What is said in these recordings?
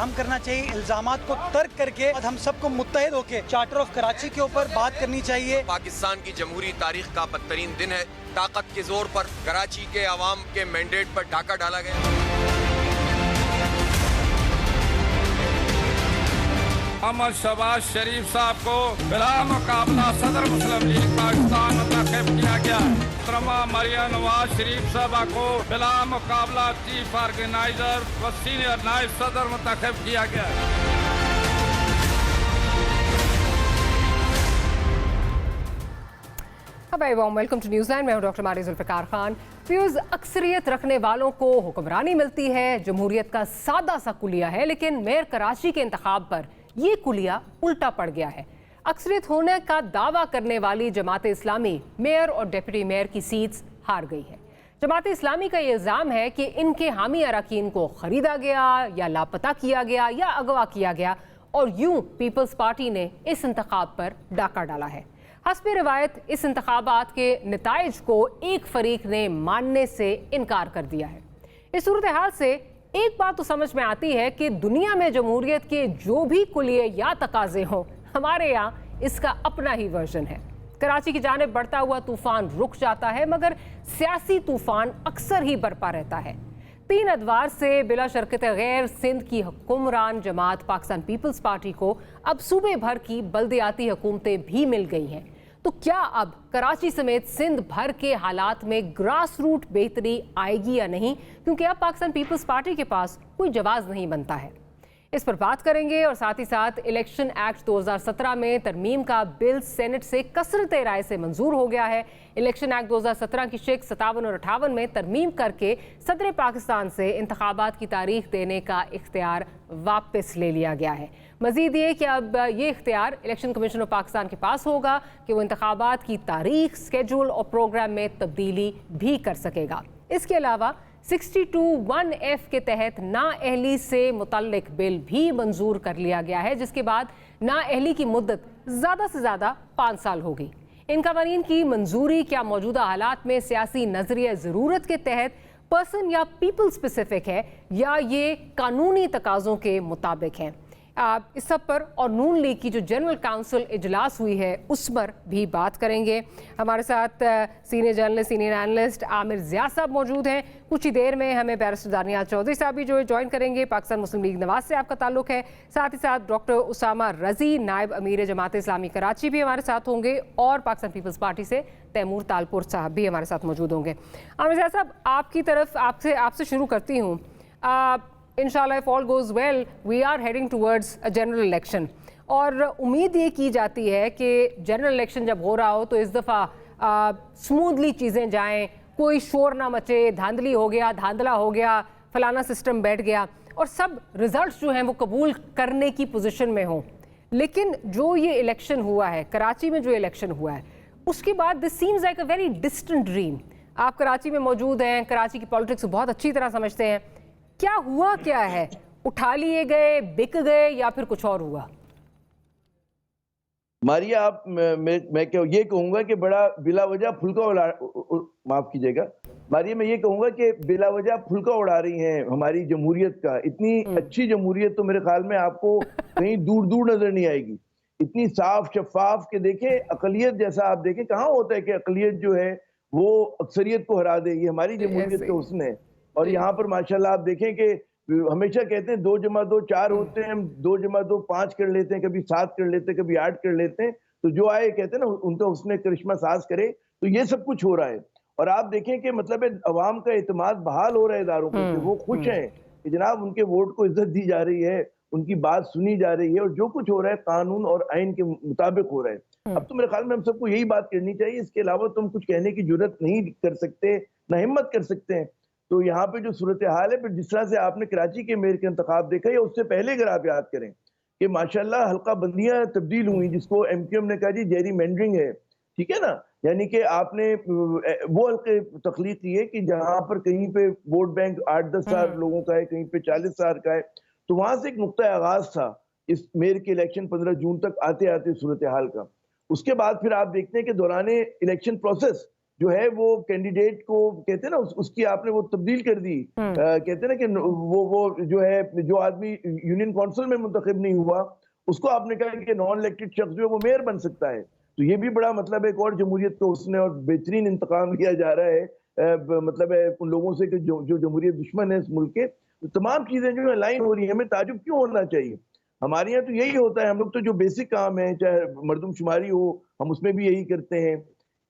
काम करना चाहिए, इल्जामात को तर्क करके हम सबको मुत्तहिद होकर चार्टर ऑफ कराची के ऊपर बात करनी चाहिए। पाकिस्तान की जमहूरी तारीख का बदतरीन दिन है। ताकत के जोर पर कराची के अवाम के मैंडेट पर डाका डाला गया। मोहम्मद शहबाज शरीफ साहब को बिला मुकाबला सदर मुस्लिम लीग पाकिस्तान मुंतखब किया गया। मोहतरमा मरियम नवाज शरीफ साहबा को बिला मुकाबला चीफ ऑर्गेनाइजर व सीनियर नायब सदर मुंतखब किया गया। Welcome to Newsland. मैं हूं डॉक्टर मारी जुल्फ़िकार खान। फ्यूज अक्सरियत रखने वालों को हुक्मरानी मिलती है, जमहूरियत का सादा सा कुलिया है, लेकिन मेयर कराची के इंतखाब पर ये कुलिया उल्टा पड़ गया है। अक्सरियत होने का दावा करने वाली जमात इस्लामी मेयर और डिप्टी मेयर की सीट्स हार गई है। जमात इस्लामी का ये इल्ज़ाम है कि इनके हामी अरकान को खरीदा गया या लापता किया गया या अगवा किया गया, और यूं पीपल्स पार्टी ने इस इंतखाब पर डाका डाला है। हस्बे रिवायत इस इंतखाबात के नताइज को एक फरीक ने मानने से इनकार कर दिया है। इस सूरत हाल से एक बात तो समझ में आती है कि दुनिया में जमहूरियत के जो भी कुलिये या तकाजे हों, हमारे यहाँ इसका अपना ही वर्जन है। कराची की जानिब बढ़ता हुआ तूफान रुक जाता है, मगर सियासी तूफान अक्सर ही बरपा रहता है। 3 अदवार से बिला शरकत गैर सिंध की हुक्मरान जमात पाकिस्तान पीपल्स पार्टी को अब सूबे भर की बल्दियाती हुकूमतें भी मिल गई हैं। तो क्या अब कराची समेत सिंध भर के हालात में ग्रास रूट बेहतरी आएगी या नहीं, क्योंकि अब पाकिस्तान पीपल्स पार्टी के पास कोई जवाब नहीं बनता है। इस पर बात करेंगे, और साथ ही साथ इलेक्शन एक्ट 2017 में तरमीम का बिल सेनेट से कसरत राय से मंजूर हो गया है। इलेक्शन एक्ट 2017 की शिक 57 और 58 में तरमीम करके सदर पाकिस्तान से इंतखाबात की तारीख देने का इख्तियार वापस ले लिया गया है। मजीद ये कि अब ये इख्तियार इलेक्शन कमीशन ऑफ पाकिस्तान के पास होगा कि वो इंतखाबात की तारीख, स्केड्यूल और प्रोग्राम में तब्दीली भी कर सकेगा। इसके अलावा 62(1)F के तहत नाअहली से मुतल्लिक बिल भी मंजूर कर लिया गया है, जिसके बाद नाअहली की मुद्दत ज़्यादा से ज़्यादा 5 साल होगी। इन कवानीन की मंजूरी क्या मौजूदा हालात में सियासी नजरिया ज़रूरत के तहत पर्सन या पीपल स्पेसिफिक है, या ये कानूनी तकाज़ों के मुताबिक है? इस सब पर और नून लीग की जो जनरल काउंसिल इजलास हुई है उस पर भी बात करेंगे। हमारे साथ senior journalist, senior analyst Aamir Zia साहब मौजूद हैं। कुछ ही देर में हमें बैरिस्टर दानियाल चौधरी साहब भी जो है ज्वाइन करेंगे। पाकिस्तान मुस्लिम लीग नवाज से आपका ताल्लुक है। साथ ही साथ डॉक्टर उसामा रजी, नायब अमीर जमात इस्लामी कराची भी हमारे साथ होंगे, और पाकिस्तान पीपल्स पार्टी से तैमूर तालपुर साहब भी हमारे साथ मौजूद होंगे। आमिर ज़िया साहब, आपकी तरफ आपसे शुरू करती हूँ। इंशाल्लाह if all goes well we are heading towards a general election, और उम्मीद ये की जाती है कि जनरल इलेक्शन जब हो रहा हो तो इस दफ़ा स्मूथली चीज़ें जाएं, कोई शोर ना मचे, धांधली हो गया, धांधला हो गया, फलाना सिस्टम बैठ गया, और सब रिजल्ट्स जो हैं वो कबूल करने की पोजीशन में हों। लेकिन जो ये इलेक्शन हुआ है, कराची में जो इलेक्शन हुआ है, उसके बाद this seems like a very distant dream. आप कराची में मौजूद हैं, कराची की पॉलिटिक्स को बहुत अच्छी तरह समझते हैं। क्या हुआ, क्या है? उठा लिए गए, बिक गए, या फिर कुछ और हुआ? मारिया, आप मैं ये कहूंगा कि बड़ा बिला वजह फुलका उड़ा, माफ कीजिएगा मारिया, मैं ये कहूंगा कि बिला वजह फुलका उड़ा रही हैं हमारी जमहूरियत का। इतनी अच्छी जमहूरियत तो मेरे ख्याल में आपको कहीं दूर दूर नजर नहीं आएगी। इतनी साफ शफाफ के देखें, अकलियत जैसा आप देखें, कहाँ होता है कि अकलियत जो है वो अक्सरियत को हरा दे। ये हमारी जमहूरियत का हुस्न है। और यहाँ पर माशाल्लाह आप देखें कि हमेशा कहते हैं 2 + 2 4 होते हैं, हम 2 + 2 5 कर लेते हैं, कभी 7 कर लेते हैं, कभी 8 कर लेते हैं। तो जो आए कहते हैं ना, उनका उसने करिश्मा साज करे। तो ये सब कुछ हो रहा है, और आप देखें कि मतलब अवाम का एतमाद बहाल हो रहा है इदारों पर, वो खुश हैं कि जनाब उनके वोट को इज्जत दी जा रही है, उनकी बात सुनी जा रही है, और जो कुछ हो रहा है कानून और आइन के मुताबिक हो रहा है। अब तो मेरे ख्याल में हम सबको यही बात करनी चाहिए। इसके अलावा तो हम कुछ कहने की जरूरत नहीं कर सकते, ना हिम्मत कर सकते हैं। तो यहाँ पे जो सूरत हाल है, फिर जिस तरह से आपने कराची के मेयर का इंतखाब देखा, या उससे पहले अगर आप याद करें कि माशाल्लाह हल्का बंदियां तब्दील हुई, जिसको एमक्यूएम ने कहा जी जेरी मेंडरिंग है, ठीक है ना, यानी कि आपने वो हल्के तख्लीक की है कि जहां पर कहीं पे वोट बैंक 8-10 हज़ार लोगों का है, कहीं पे 40 हज़ार का है। तो वहां से एक नुक्ता आगाज था इस मेयर के इलेक्शन 15 जून तक आते आते सूरत हाल का। उसके बाद फिर आप देखते हैं कि दौरान इलेक्शन प्रोसेस जो है वो कैंडिडेट को कहते हैं ना उसकी आपने वो तब्दील कर दी। कहते हैं ना कि वो जो है जो आदमी यूनियन काउंसिल में मुंतखब नहीं हुआ उसको आपने कहा कि नॉन इलेक्टेड शख्स जो है वो मेयर बन सकता है। तो ये भी बड़ा मतलब एक और जमहूरियत को उसने और बेहतरीन इंतकाम लिया जा रहा है मतलब है उन लोगों से कि जो जमहूरियत दुश्मन है इस मुल्क के। तो तमाम चीजें जो अलाइन हो रही है, हमें ताजुब क्यों होना चाहिए? हमारे यहाँ तो यही होता है, हम लोग तो जो बेसिक काम है चाहे मरदमशुमारी हो हम उसमें भी यही करते हैं।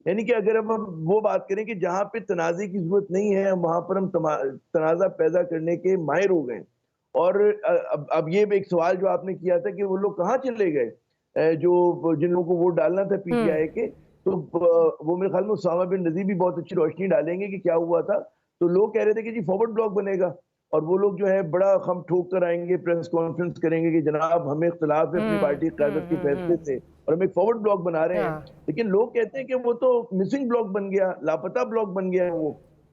यानी कि अगर हम वो बात करें कि जहाँ पे तनाज़े की जरूरत नहीं है वहां पर हम तनाज़ा पैदा करने के माहिर हो गए। और अब ये एक सवाल जो आपने किया था कि वो लोग कहाँ चले गए जो जिन लोगों को वोट डालना था पीटीआई के, तो वो मेरे ख्याल में उसामा बिन नजीर भी बहुत अच्छी रोशनी डालेंगे कि क्या हुआ था। तो लोग कह रहे थे कि जी फॉरवर्ड ब्लॉक बनेगा और वो लोग जो है बड़ा हम ठोक कर आएंगे, प्रेस कॉन्फ्रेंस करेंगे कि जनाब हमें इख्तिलाफ है अपनी पार्टी की क़यादत के फैसले से और हम एक फॉरवर्ड ब्लॉक बना रहे हैं। लेकिन लोग कहते हैं कि वो तो मिसिंग ब्लॉक बन गया, लापता ब्लॉक बन गया वो,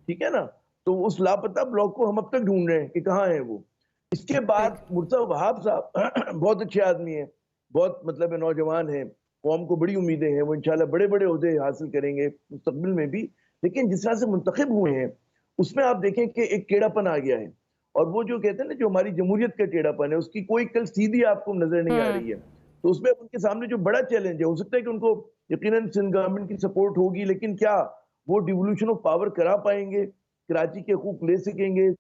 ठीक है ना। तो उस लापता ब्लॉक को हम अब तक ढूंढ रहे हैं कि कहाँ है वो। इसके बाद मुर्तज़ा वहाब साहब बहुत अच्छे आदमी है, बहुत मतलब नौजवान है, कौम को बड़ी उम्मीदें हैं, वो इंशाल्लाह बड़े बड़े ओहदे हासिल करेंगे मुस्तकबिल में भी। लेकिन जिस तरह से मुंतखब हुए हैं उसमें आप देखें कि एक टेढ़ापन आ गया है और वो जो कहते हैं ना जो हमारी जमहूरियत का टेढ़ापन है उसकी कोई कल सीधी आपको नजर नहीं आ रही है। तो उसमें उनके सामने जो बड़ा चैलेंज है, हो सकता है कि उनको यकीनन सिंध गवर्नमेंट की सपोर्ट होगी, लेकिन क्या वो डिवोल्यूशन ऑफ पावर करा पाएंगे, कराची के हकूक ले सकेंगे?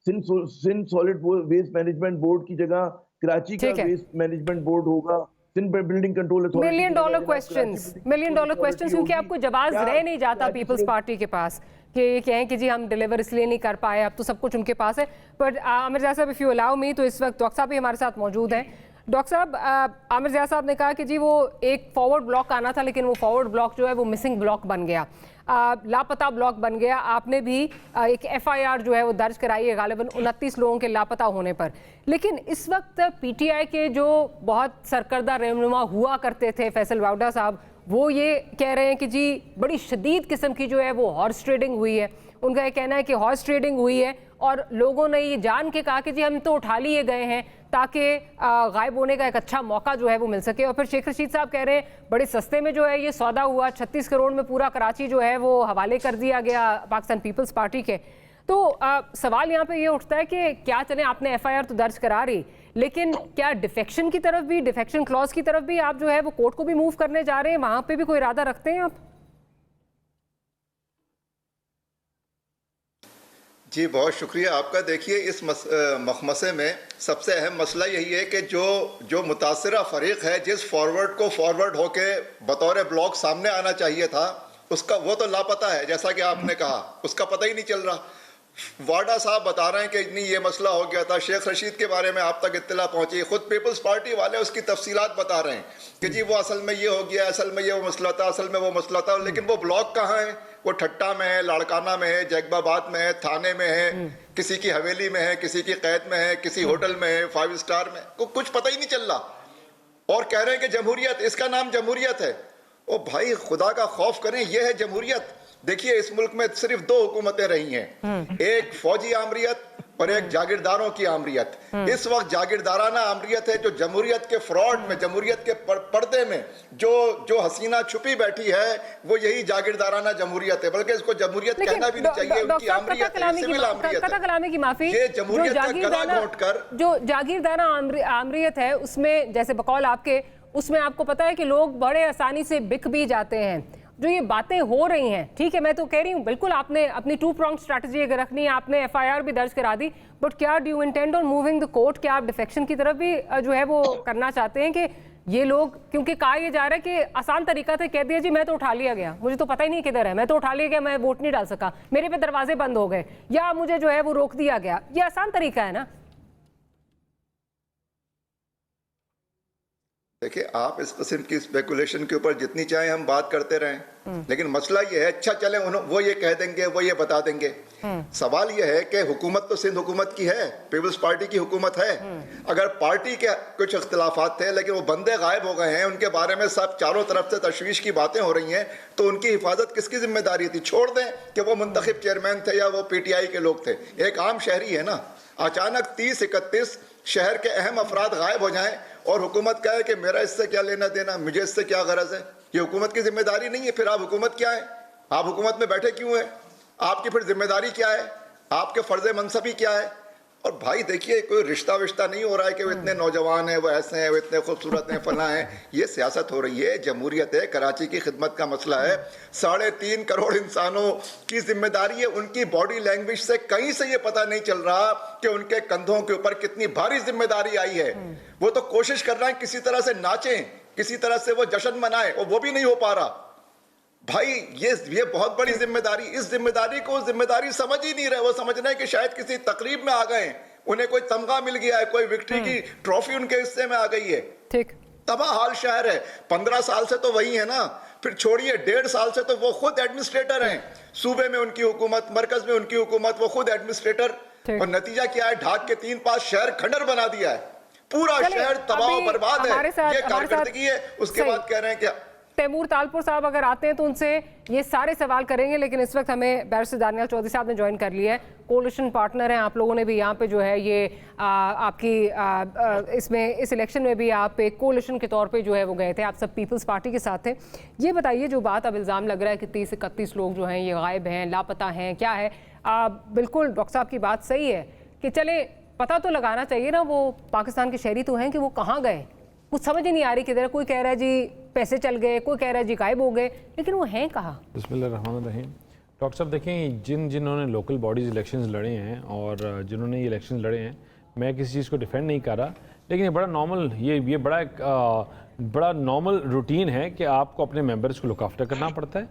Sindh solid waste management board की जगह कराची का वेस्ट मैनेजमेंट बोर्ड होगा, Sindh building control authority. Million dollar questions क्योंकि आपको जवाब रह नहीं जाता पीपल्स पार्टी के पास कि ये कहें कि जी हम डिलीवर इसलिए नहीं कर पाए, अब तो सब कुछ उनके पास है। बट आमिर ज़िया साहब, इफ़ यू अलाउ मी, तो इस वक्त डॉक्टर साहब भी हमारे साथ मौजूद हैं। डॉक्टर साहब, आमिर ज़िया साहब ने कहा कि जी वो एक फॉरवर्ड ब्लॉक आना था लेकिन वो फॉरवर्ड ब्लॉक जो है वो मिसिंग ब्लॉक बन गया, लापता ब्लॉक बन गया। आपने भी एक FIR जो है वो दर्ज कराई है गालिबन 29 लोगों के लापता होने पर। लेकिन इस वक्त PTI के जो बहुत सरकर्दा रहनुमा हुआ करते थे फैसल वाउडा साहब, वो ये कह रहे हैं कि जी बड़ी शदीद किस्म की जो है वो हॉर्स ट्रेडिंग हुई है। उनका ये कहना है कि हॉर्स ट्रेडिंग हुई है और लोगों ने ये जान के कहा कि जी हम तो उठा लिए गए हैं ताकि गायब होने का एक अच्छा मौका जो है वो मिल सके। और फिर शेख रशीद साहब कह रहे हैं बड़े सस्ते में जो है ये सौदा हुआ, 36 करोड़ में पूरा कराची जो है वो हवाले कर दिया गया पाकिस्तान पीपल्स पार्टी के। तो सवाल यहाँ पे ये उठता है कि क्या चले आपने FIR तो दर्ज करा रही, लेकिन क्या डिफेक्शन की तरफ भी, डिफेक्शन क्लॉज की तरफ भी आप जो है वो कोर्ट को भी मूव करने जा रहे हैं, वहां पे भी कोई इरादा रखते हैं आप? जी बहुत शुक्रिया आपका। देखिए इस मखमसे में सबसे अहम मसला यही है कि जो मुतासरा फरीक है, जिस फॉरवर्ड को फॉरवर्ड होके बतौर ब्लॉक सामने आना चाहिए था उसका वो तो लापता है, जैसा कि आपने कहा, उसका पता ही नहीं चल रहा। वाडा साहब बता रहे हैं कि नहीं ये मसला हो गया था, शेख रशीद के बारे में आप तक इत्तला पहुंची, खुद पीपल्स पार्टी वाले उसकी तफसीलात बता रहे हैं कि जी वो असल में ये हो गया, असल में ये वो मसला था, असल में वो मसला था। लेकिन वो ब्लॉक कहाँ है? वो ठट्टा में है, लाड़काना में है, जैकबाबाद में है, थाने में है, किसी की हवेली में है, किसी की कैद में है, किसी होटल में है, 5 स्टार में, कुछ पता ही नहीं चल रहा। और कह रहे हैं कि जमहूरियत, इसका नाम जमहूरियत है। ओ भाई खुदा का खौफ करें, यह है जमहूरियत। देखिए इस मुल्क में सिर्फ 2 हुकूमतें रही हैं, एक फौजी आमरियत और एक जागीरदारों की आमरियत। इस वक्त जागीरदाराना आमरियत है जो जमहूरियत के फ्रॉड में, जमहूरियत के पर्दे में जो हसीना छुपी बैठी है वो यही जागीरदाराना जमहूरियत है। बल्कि इसको जमहूरियत कहना भी नहीं चाहिए, उनकी आमरियत है, सिविल आमरियत है। ये जमहूरियत का गला घोंट कर जो जागीरदारा आमरियत है उसमें जैसे बकौल आपके, उसमें आपको पता है कि लोग बड़े आसानी से बिक भी जाते हैं। जो ये बातें हो रही हैं, ठीक है, मैं तो कह रही हूँ बिल्कुल आपने अपनी 2 pronged स्ट्रैटेजी अगर रखनी है, आपने FIR भी दर्ज करा दी, बट क्या do you intend on moving the court? क्या आप डिफेक्शन की तरफ भी जो है वो करना चाहते हैं कि ये लोग, क्योंकि कहा ये जा रहा है कि आसान तरीका था, कह दिया जी मैं तो उठा लिया गया, मुझे तो पता ही नहीं किधर है, मैं तो उठा लिया गया, मैं वोट नहीं डाल सका, मेरे पे दरवाजे बंद हो गए, या मुझे जो है वो रोक दिया गया, ये आसान तरीका है ना? देखिए आप इस किस्म की स्पेकुलेशन के ऊपर जितनी चाहे हम बात करते रहें, लेकिन मसला ये है, अच्छा चले वो ये कह देंगे, वो ये बता देंगे। सवाल ये है कि हुकूमत तो सिंध हुकूमत की है, पीपल्स पार्टी की हुकूमत है। अगर पार्टी के कुछ इख्तिलाफात थे लेकिन वो बंदे गायब हो गए हैं, उनके बारे में सब चारों तरफ से तशवीश की बातें हो रही हैं, तो उनकी हिफाजत किसकी जिम्मेदारी थी? छोड़ दें कि वो मुंतखब चेयरमैन थे या वो PTI के लोग थे, एक आम शहरी है ना। अचानक 30-31 शहर के अहम अफराद गायब हो जाएं और हुकूमत कहे कि मेरा इससे क्या लेना देना, मुझे इससे क्या गरज है, ये हुकूमत की जिम्मेदारी नहीं है। फिर आप हुकूमत क्या है? आप हुकूमत में बैठे क्यों हैं? आपकी फिर जिम्मेदारी क्या है? आपके फर्ज मनसबी क्या है? और भाई देखिए, कोई रिश्ता विश्ता नहीं हो रहा है कि वो इतने नौजवान हैं, वो ऐसे हैं, वो इतने खूबसूरत हैं, फला हैं। ये सियासत हो रही है, जमहूरियत है, कराची की खिदमत का मसला है। 3.5 करोड़ इंसानों की जिम्मेदारी है। उनकी बॉडी लैंग्वेज से कहीं से ये पता नहीं चल रहा कि उनके कंधों के ऊपर कितनी भारी जिम्मेदारी आई है। वो तो कोशिश कर रहे हैं किसी तरह से नाचें, किसी तरह से वो जश्न मनाएं, और वो भी नहीं हो पा रहा। भाई ये बहुत बड़ी जिम्मेदारी, इस जिम्मेदारी को जिम्मेदारी समझ ही नहीं रहे। वो समझ रहे हैं कि शायद किसी तकरीब में आ गए, उन्हें कोई तमगा मिल गया है, कोई विक्ट्री की ट्रॉफी उनके हिस्से में आ गई है। ठीक, तबाह हाल शहर है। 15 साल से तो वही है ना, फिर छोड़िए 1.5 साल से तो वो खुद एडमिनिस्ट्रेटर हैं। सूबे में उनकी हुकूमत, मरकज में उनकी हुकूमत, वो खुद एडमिनिस्ट्रेटर। और नतीजा क्या है? ढाक के 3-5 शहर खंडर बना दिया है। पूरा शहर तबाह बर्बाद है। ये कारकर्दगी है। उसके बाद कह रहे हैं क्या? तैमूर तालपुर साहब अगर आते हैं तो उनसे ये सारे सवाल करेंगे, लेकिन इस वक्त हमें बैरिस्टर दानियाल चौधरी साहब ने ज्वाइन कर लिया है। कोalition पार्टनर हैं आप लोगों ने भी यहाँ पे जो है ये आपकी इसमें इस इलेक्शन में भी आप एक कोalition के तौर पे जो है वो गए थे, आप सब पीपल्स पार्टी के साथ थे। ये बताइए, जो बात अब इल्ज़ाम लग रहा है कि 30-31 लोग जो हैं ये गायब हैं, लापता हैं, क्या है? बिल्कुल डॉक्टर साहब की बात सही है कि चले पता तो लगाना चाहिए ना, वो पाकिस्तान के शहरी तो हैं कि वो कहाँ गए, कुछ समझ ही नहीं आ रही किधर। कोई कह रहा है जी पैसे चल गए, कोई कह रहा है जी गायब हो गए, लेकिन वो हैं कहाँ? बिस्मिल्लाहिर्रहमानिर्रहीम। डॉक्टर साहब देखें, जिन्होंने लोकल बॉडीज़ इलेक्शंस लड़े हैं और जिन्होंने ये इलेक्शंस लड़े हैं, मैं किसी चीज़ को डिफेंड नहीं कर रहा, लेकिन ये बड़ा नॉर्मल, ये बड़ा नॉर्मल रूटीन है कि आपको अपने मेंबर्स को लुक आफ्टर करना पड़ता है,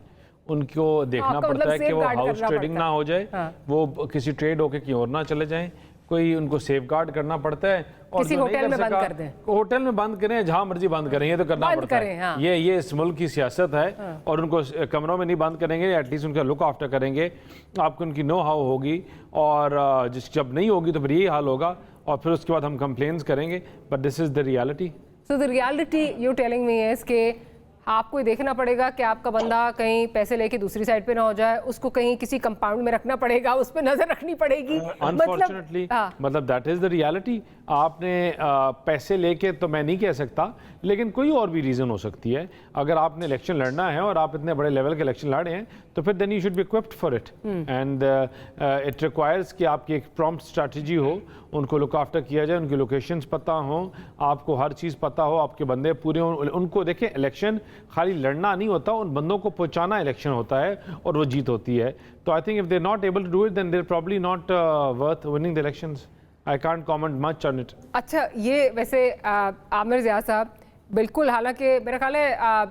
उनको देखना पड़ता है कि वो हाउस ट्रेडिंग ना हो जाए, वो किसी ट्रेड होके कहीं और ना चले जाएं, कोई उनको सेफ गार्ड करना पड़ता है। और किसी होटल में बंद कर दें, होटल में बंद करें, जहां मर्जी बंद करें, ये तो करना पड़ता है। हाँ। ये इस मुल्क की सियासत है। और उनको कमरों में नहीं बंद करेंगे, एटलीस्ट उनका लुक आफ्टर करेंगे, आपको उनकी नो हाउ होगी, और जब नहीं होगी तो फिर यही हाल होगा, और फिर उसके बाद हम कंप्लेंट्स करेंगे। But this is the reality. So the reality you telling me is के आपको ये देखना पड़ेगा कि आपका बंदा कहीं पैसे लेके दूसरी साइड पे ना हो जाए, उसको कहीं किसी कंपाउंड में रखना पड़ेगा, उस पर नजर रखनी पड़ेगी। अनफॉर्चुनेटली मतलब दैट इज द रियलिटी। आपने पैसे लेके तो मैं नहीं कह सकता, लेकिन कोई और भी रीज़न हो सकती है। अगर आपने इलेक्शन लड़ना है और आप इतने बड़े लेवल के इलेक्शन लड़ रहे हैं, तो फिर then you should be equipped for it, and it requires कि आपकी एक प्रॉम्प्ट स्ट्रैटेजी हो, उनको लुक आफ्टर किया जाए, उनकी लोकेशंस पता हो, आपको हर चीज़ पता हो, आपके बंदे पूरे उनको देखें। इलेक्शन खाली लड़ना नहीं होता, उन बंदों को पहुंचाना इलेक्शन होता है, और वो जीत होती है। तो I think if they not able to do it, then they probably not worth winning the elections. I can't comment much on it. अच्छा, ये वैसे आमिर ज़ियाद साहब, बिल्कुल, हालांकि मेरा ख्याल है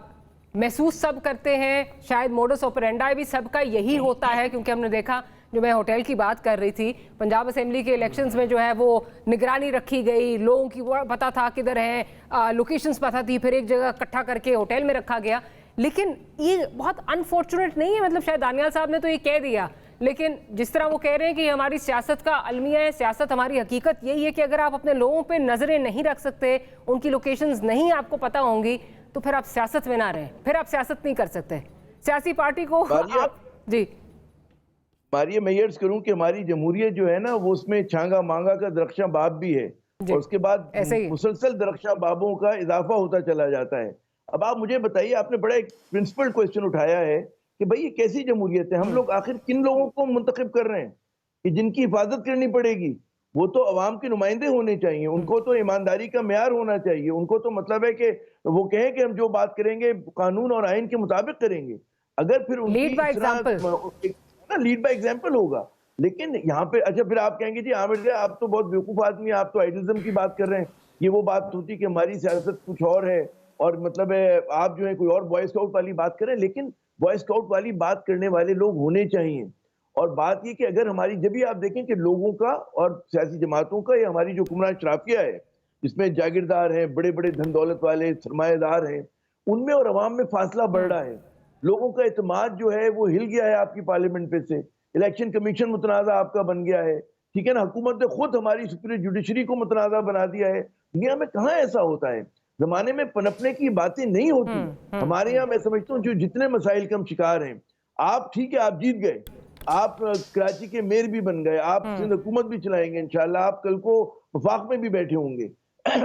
महसूस सब करते हैं, शायद मोडस ऑपरेंडाई भी सबका यही होता है, क्योंकि हमने देखा, जो मैं होटल की बात कर रही थी, पंजाब असेंबली के इलेक्शंस में जो है वो निगरानी रखी गई, लोगों की वो पता था किधर हैं, लोकेशंस पता थी, फिर एक जगह इकट्ठा करके होटल में रखा गया। लेकिन ये बहुत अनफॉर्चुनेट नहीं है? मतलब शायद दानियाल साहब ने तो ये कह दिया, लेकिन जिस तरह वो कह रहे हैं कि हमारी सियासत का अलमिया है, सियासत हमारी हकीकत यही है कि अगर आप अपने लोगों पे नजरें नहीं रख सकते, उनकी लोकेशंस नहीं आपको पता होंगी, तो फिर आप सियासत में ना रहें, फिर आप सियासत नहीं कर सकते। सियासी पार्टी को आप जी मारिए, मैं ये अर्ज करूं कि हमारी जमहूरियत जो है ना, वो उसमें छांगा मांगा का दरख्शां बाब भी है, और उसके बाद मुसलसल दरख्शां बाबों का इजाफा होता चला जाता है। अब आप मुझे बताइए, आपने बड़ा एक प्रिंसिपल क्वेश्चन उठाया है कि भाई ये कैसी जमहूरियत है? हम लोग आखिर किन लोगों को मुंतखब कर रहे हैं कि जिनकी हिफाजत करनी पड़ेगी? वो तो अवाम के नुमाइंदे होने चाहिए, उनको तो ईमानदारी का मेयार होना चाहिए, उनको तो मतलब है कि वो कहें कि हम जो बात करेंगे कानून और आइन के मुताबिक करेंगे। अगर फिर लीड बाय एग्जाम्पल होगा। लेकिन यहाँ पे अच्छा, फिर आप कहेंगे जी आमिर आप तो बहुत बेवकूफ आदमी है, आप तो आइडियलिज्म की बात कर रहे हैं। ये वो बात होती कि हमारी सियासत कुछ और है, और मतलब है आप जो है कोई और बॉय स्काउट वाली बात करें, लेकिन बॉय स्काउट वाली बात करने वाले लोग होने चाहिए। और बात ये कि अगर हमारी, जब भी आप देखें कि लोगों का और सियासी जमातों का, या हमारी जो हुक्मरान शराफिया है, जिसमें जागीरदार हैं, बड़े बड़े धन दौलत वाले सरमाएदार हैं, उनमें और अवाम में फासला बढ़ रहा है। लोगों का एतमाद जो है वो हिल गया है आपकी पार्लियामेंट पे से। इलेक्शन कमीशन मुतनाज़ा आपका बन गया है, ठीक है ना। हुकूमत ने खुद हमारी सुपीरियर जुडिशरी को मुतनाज़ा बना दिया है। दुनिया में कहाँ ऐसा होता है? जमाने में पनपने की बातें नहीं होती। हमारे यहाँ मैं समझता हूँ जो जितने मसाइल के हम शिकार हैं, आप ठीक है, आप जीत गए, आप कराची के मेयर भी बन गए, आप सिंध हुकूमत भी चलाएंगे इंशाल्लाह, आप कल को वफाक में भी बैठे होंगे।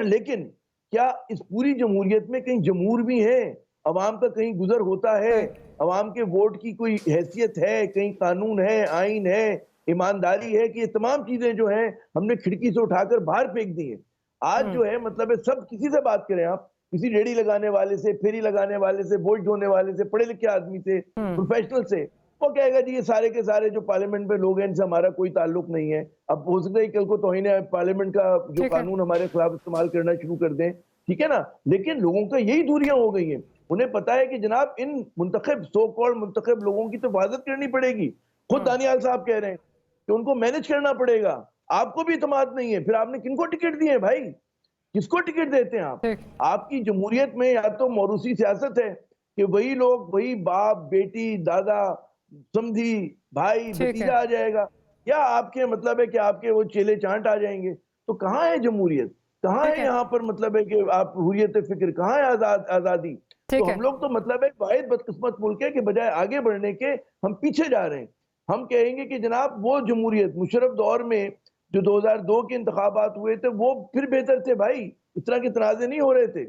लेकिन क्या इस पूरी जमहूरियत में कहीं जमहूर भी है? अवाम का कहीं गुजर होता है? अवाम के वोट की कोई हैसियत है, कहीं कानून है, आइन है, ईमानदारी है, कि ये तमाम चीजें जो हैं हमने खिड़की से उठाकर बाहर फेंक दी है। आज जो है मतलब है सब किसी से बात करें आप, किसी रेडी लगाने वाले से, फेरी लगाने वाले से, वोट ढोने वाले से, पढ़े लिखे आदमी से, प्रोफेशनल से, वो कहेगा जी ये सारे के सारे जो पार्लियामेंट में लोग हैं इनसे हमारा कोई ताल्लुक नहीं है। अब हो सकता है कल को तौहीन पार्लियामेंट का जो कानून हमारे खिलाफ इस्तेमाल करना शुरू कर दें, ठीक है ना। लेकिन लोगों का यही दूरियां हो गई हैं। उन्हें पता है कि जनाब इन मुंतखब सो कॉल्ड मुंतखब लोगों की तो हिफाजत करनी पड़ेगी। खुद दानियाल साहब कह रहे हैं कि उनको मैनेज करना पड़ेगा। आपको भी इतमाद नहीं है, फिर आपने किनको टिकट दिए भाई? किसको टिकट देते हैं आप? आपकी जमहूरियत में या तो मौरूसी सियासत है कि वही लोग, वही बाप, बेटी, दादा, समधी, भाई, भतीजा आ जाएगा, या आपके मतलब है कि आपके वो चेले चांट आ जाएंगे। तो कहाँ है जमहूरियत? कहाँ है यहाँ पर मतलब है कि आप हुर्रियत फिक्र, कहाँ है आजादी? तो हम लोग तो मतलब है वाहिद बदकिस्मत मुल्क है कि बजाय आगे बढ़ने के हम पीछे जा रहे हैं। हम कहेंगे कि जनाब वो जमहूरियत मुशर्रफ दौर में जो 2002 के इंतखाबात हुए थे वो फिर बेहतर थे भाई, इस तरह के तनाजे नहीं हो रहे थे।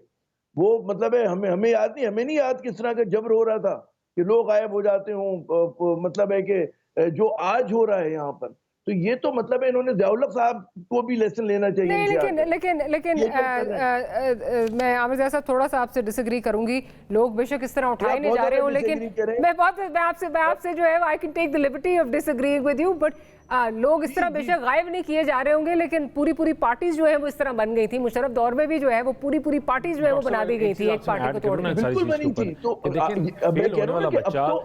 वो मतलब है हमें याद नहीं, हमें नहीं याद किस तरह का जबर हो रहा था कि लोग गायब हो जाते हों, मतलब है कि जो आज हो रहा है यहाँ पर। तो ये तो मतलब है इन्होंने ज़ियाउल साहब को भी लेसन लेना चाहिए। नहीं, लेकिन मैं आमिर साहब थोड़ा सा आपसे डिसएग्री करूंगी। लोग बेशक इस तरह उठाए नहीं जा रहे हो, लेकिन मैं आपसे जो है I can take the liberty of disagreeing with you, but लोग इस तरह बेशक गायब नहीं किए जा रहे होंगे, लेकिन पूरी पार्टीज जो है वो इस तरह बन गई थी। मुशर्रफ दौर में भी जो है वो पूरी पार्टीज जो है वो बना दी गई थी एक पार्टी को तोड़ने। बिल्कुल बनी थी। तो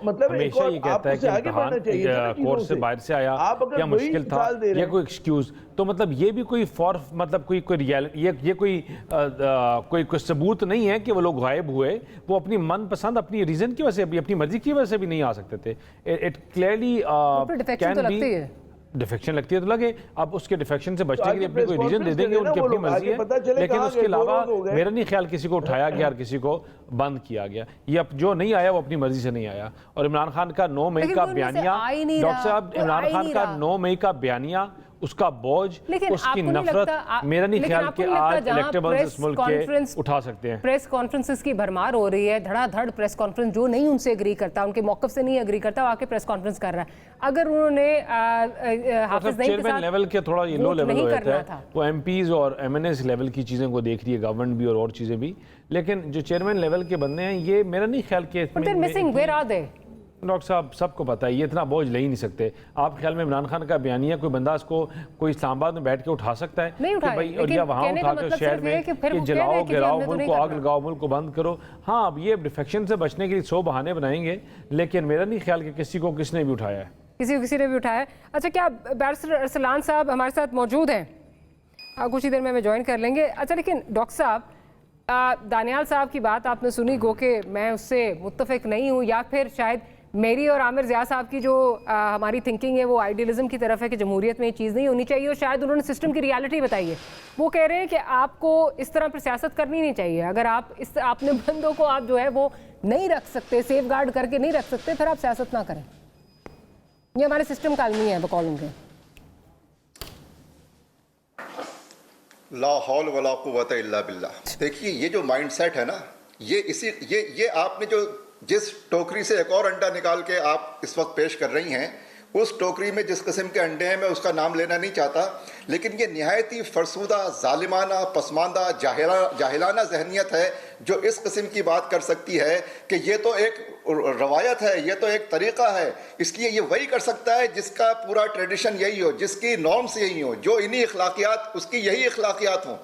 मतलब हमेशा ये कहता है कि कोर्स से बाहर से आया या मुश्किल था या कोई एक्सक्यूज, तो मतलब ये भी कोई मतलब कोई रियलिटी, ये कोई सबूत नहीं है कि वो लोग गायब हुए। वो अपनी मनपसंद, अपनी रीजन की वजह से भी, अपनी मर्जी की वजह से भी नहीं आ सकते थे। It clearly can be defection लगती है तो लगे। अब उसके डिफेक्शन से बचने के लिए अपनी कोई रीजन दे देंगे, उनकी अपनी मर्जी है। लेकिन उसके अलावा मेरा नहीं ख्याल किसी को उठाया गया और किसी को बंद किया गया। ये अब जो नहीं आया वो अपनी मर्जी से नहीं आया। और इमरान खान का 9 मई का बयानिया, डॉक्टर साहब, इमरान खान का 9 मई का बयानिया, उसका बोझ, उसकी नफरत, मेरा नहीं ख्याल कि आज इलेक्टेबल्स इस मुल्क के उठा सकते हैं। प्रेस कॉन्फ्रेंसेस की भरमार हो रही है, धड़ाधड़ प्रेस कॉन्फ्रेंस। जो नहीं उनसे एग्री करता, उनके मौक़िफ़ से नहीं एग्री करता, वो आके प्रेस कॉन्फ्रेंस कर रहा है। अगर उन्होंने हाफिज नईम के साथ लेवल के थोड़ा ये लो लेवल हो जाता है, वो एमपीज और एमएनएस लेवल की चीज़ों को देख रही है गवर्नमेंट भी और चीज़ें भी। लेकिन जो चेयरमैन लेवल के बंदे हैं, ये मेरा नहीं ख्याल कि डॉक्टर साहब सबको पता है ये इतना बोझ ले ही नहीं सकते। आप ख्याल में इमरान खान का बयानिया कोई बंदा इसको कोई इस्लामाबाद में बैठ के उठा सकता है? नहीं उठाए, भाई, और या वहाँ उठा कर शहर में कि जलाओ, गिराओ, मुल्क को आग लगाओ, मुल्क को बंद करो। हाँ, अब ये डिफेक्शन से बचने के लिए 100 बहाने बनाएंगे, लेकिन मेरा नहीं ख्याल कि किसी को किसने भी उठाया है। किसी ने भी उठाया है। अच्छा, क्या बैरिस्टर अरसलान साहब हमारे साथ मौजूद हैं? कुछ ही देर में हमें ज्वाइन कर लेंगे। अच्छा, लेकिन डॉक्टर साहब, दानियाल साहब की बात आपने सुनी, गो के मैं उससे मुत्तफिक नहीं हूँ, या फिर शायद मेरी और आमिर ज़िया साहब की जो हमारी थिंकिंग है वो आइडियलिज्म की तरफ है कि जमहूरियत में ये चीज़ नहीं होनी चाहिए, और शायद उन्होंने सिस्टम की रियलिटी बताई है। वो कह रहे हैं कि आपको इस तरह पर सियासत करनी नहीं चाहिए। अगर आप अपने बंदों को आप जो है वो नहीं रख सकते, सेफ गार्ड करके नहीं रख सकते, फिर आप सियासत ना करें। ये हमारे सिस्टम का नहीं है बकौल उनके। ला हौल वला कुव्वता इल्ला बिल्लाह। देखिए, ये जो माइंडसेट है ना, ये आपने जो जिस टोकरी से एक और अंडा निकाल के आप इस वक्त पेश कर रही हैं, उस टोकरी में जिस किस्म के अंडे हैं, मैं उसका नाम लेना नहीं चाहता, लेकिन ये निहायत ही फरसूदा, जालिमाना, पसमानदा, जाहिलाना जहनियत है जो इस किस्म की बात कर सकती है कि ये तो एक रवायत है, ये तो एक तरीक़ा है, इसलिए ये वही कर सकता है जिसका पूरा ट्रेडिशन यही हो, जिसकी नॉर्म्स यही हो, जो इन्हीं अखलाकियात, उसकी यही अखलाकियात हों।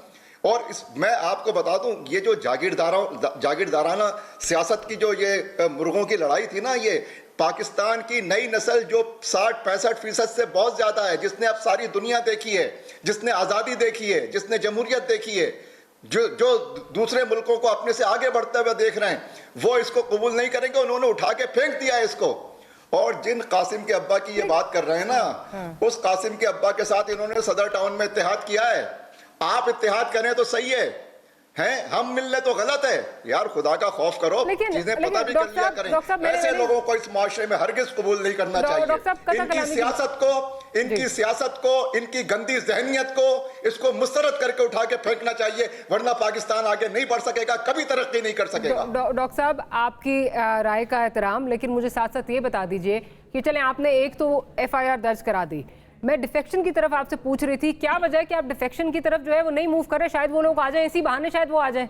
और मैं आपको बता दूं, ये जो जागीरदाराना सियासत की जो ये मुर्गों की लड़ाई थी ना, ये पाकिस्तान की नई नस्ल जो 60-65% से बहुत ज़्यादा है, जिसने अब सारी दुनिया देखी है, जिसने आज़ादी देखी है, जिसने जमहूरियत देखी है, जो दूसरे मुल्कों को अपने से आगे बढ़ते हुए देख रहे हैं, वो इसको कबूल नहीं करेंगे। उन्होंने उठा के फेंक दिया इसको। और जिन कासिम के अब्बा की ये बात कर रहे हैं ना, उस कासिम के अब्बा के साथ इन्होंने सदर टाउन में इत्तेहाद किया है। आप इत्तेहाद करें तो सही है, हैं, हम मिलने तो गलत है यार, खुदा का खौफ करो, चीजें पता भी कर लिया करें। ऐसे लोगों को इस माशरे में हरगिज कबूल नहीं करना चाहिए। इनकी सियासत को, इनकी गंदी जहनियत को, इसको मुस्तरद करके उठा के फेंकना चाहिए, वरना पाकिस्तान आगे नहीं बढ़ सकेगा, कभी तरक्की नहीं कर सकेगा। डॉक्टर साहब, आपकी राय का एहतराम, लेकिन मुझे साथ साथ ये बता दीजिए कि चले आपने एक तो FIR दर्ज करा दी, मैं डिफेक्शन की तरफ आपसे पूछ रही थी, क्या वजह है कि आप डिफेक्शन की तरफ जो है वो नहीं मूव कर रहे? शायद वो लोग आ जाए, इसी बहाने शायद वो आ जाए।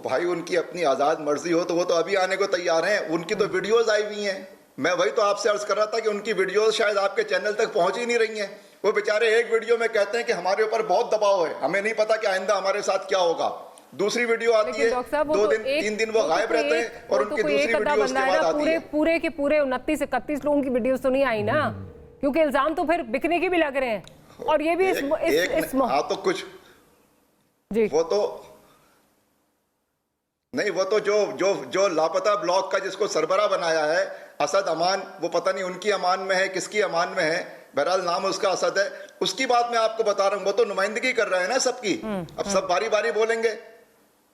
भाई उनकी अपनी आजाद मर्जी हो तो वो तो अभी आने को तैयार हैं, उनकी तो वीडियोस आई हुई हैं। मैं वही तो आपसे अर्ज कर रहा था कि उनकी वीडियोस शायद आपके चैनल तक पहुंच ही नहीं रही हैं। वो बेचारे एक वीडियो में कहते हैं कि हमारे ऊपर बहुत दबाव है, हमें नहीं पता कि आइंदा हमारे साथ क्या होगा। दूसरी वीडियो आती है, 2 दिन 3 दिन वो गायब रहते हैं और उनकी दूसरी वीडियो उसके बाद आती है। पूरे के पूरे 29 से 31 लोगों की वीडियोस तो नहीं आई ना, क्योंकि इल्जाम तो फिर बिकने के भी लग रहे हैं। और ये भी हाँ तो कुछ जी, वो तो नहीं, वो तो जो लापता ब्लॉक का जिसको सरबरा बनाया है असद अमान, वो पता नहीं उनकी अमान में है किसकी अमान में है, बहरहाल नाम उसका असद है, उसकी बात मैं आपको बता रहा हूं। वो तो नुमाइंदगी कर रहे हैं ना सबकी, अब सब बारी बारी बोलेंगे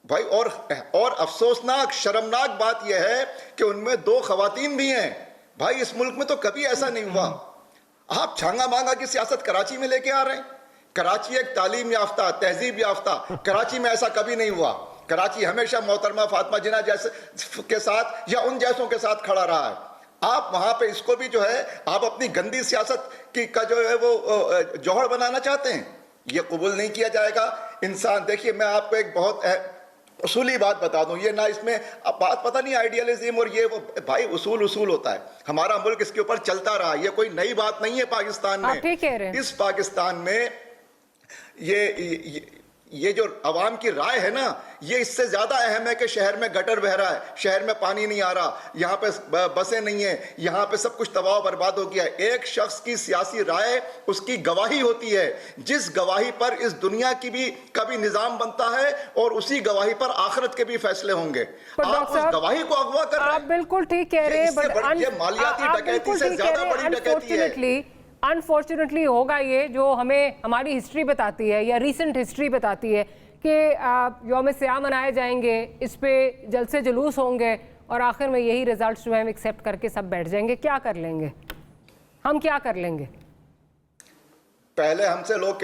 भाई। और अफसोसनाक शर्मनाक बात यह है कि उनमें 2 खवातीन भी हैं। भाई इस मुल्क में तो कभी ऐसा नहीं हुआ। आप छांगा मांगा की सियासत कराची में लेके आ रहे हैं। कराची एक तालीम याफ्ता, तहजीब याफ्ता, कराची में ऐसा कभी नहीं हुआ। कराची हमेशा मोहतरमा फातिमा जिन्ना जैसे के साथ या उन जैसों के साथ खड़ा रहा है। आप वहां पे इसको भी जो है आप अपनी गंदी सियासत की का जो है वो जौहर बनाना चाहते हैं, ये कबूल नहीं किया जाएगा। इंसान देखिए, मैं आपको एक बहुत उसूली बात बता दूं, ये ना इसमें अब बात पता नहीं आइडियलिज्म और ये वो, भाई उसूल होता है। हमारा मुल्क इसके ऊपर चलता रहा, ये कोई नई बात नहीं है पाकिस्तान में। ठीक कह रहे हैं। इस पाकिस्तान में ये जो अवाम की राय है ना, ये इससे ज्यादा अहम है कि शहर में गटर बह रहा है, शहर में पानी नहीं आ रहा, यहाँ पे बसें नहीं है, यहाँ पे सब कुछ तबाह बर्बाद हो गया है। एक शख्स की सियासी राय उसकी गवाही होती है, जिस गवाही पर इस दुनिया की भी कभी निजाम बनता है और उसी गवाही पर आखिरत के भी फैसले होंगे। आप उस गवाही को अगवा कर रहे हैं। आप बिल्कुल ठीक कह रहे हैं, ये मालियाती डकैती से ज्यादा बड़ी डकैती है। अनफॉर्चुनेटली होगा ये, जो हमें हमारी हिस्ट्री बताती है या रीसेंट हिस्ट्री बताती है कि यौम सियाह मनाए जाएंगे, इस पे जलसे जुलूस होंगे और आखिर में यही रिजल्ट जो है हम एक्सेप्ट करके सब बैठ जाएंगे। क्या कर लेंगे हम, क्या कर लेंगे? पहले हमसे लोग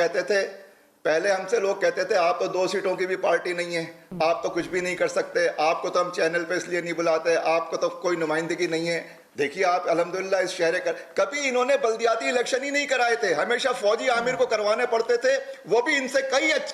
कहते थे आप तो 2 सीटों की भी पार्टी नहीं है, आप तो कुछ भी नहीं कर सकते, आपको तो हम चैनल पे इसलिए नहीं बुलाते, आपको तो कोई नुमाइंदगी नहीं है। देखिए आप अल्हम्दुलिल्लाह इस शहर कभी इन्होंने बल्दियाती इलेक्शन ही नहीं कराए थे, हमेशा फौजी आमिर को करवाने पड़ते थे, वो भी इनसे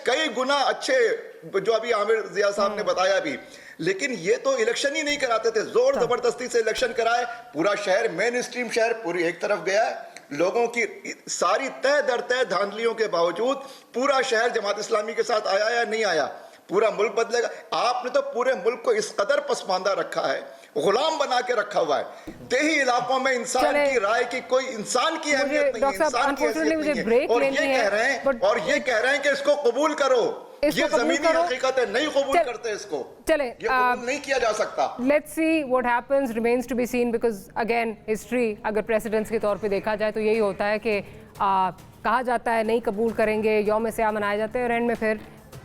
कई गुना अच्छे, जो अभी आमिर जिया साहब ने बताया भी। लेकिन ये तो इलेक्शन ही नहीं कराते थे, जोर जबरदस्ती से इलेक्शन कराए। पूरा शहर मेन स्ट्रीम शहर पूरी एक तरफ गया है, लोगों की सारी तय दर तय धांधलियों के बावजूद पूरा शहर जमात इस्लामी के साथ आया या नहीं आया, पूरा मुल्क बदलेगा। आपने तो पूरे मुल्क को इस कदर पसमानदा रखा है, गुलाम बना के रखा हुआ है। देही इलाकों में इंसान की राय की कोई इंसान की अहमियत नहीं है, इंसान की हैसियत नहीं है। और ये कह रहे हैं कि इसको कबूल करो, ये जमीनी हकीकत है, नहीं कबूल करते इसको, चले ये कबूल नहीं किया जा सकता। Let's see what happens, remains to be seen, because again history अगर प्रेसिडेंट्स के तौर पे देखा जाए तो यही होता है कि कहा जाता है नहीं कबूल करेंगे, यौम सियाह मनाए जाते हैं और एंड में फिर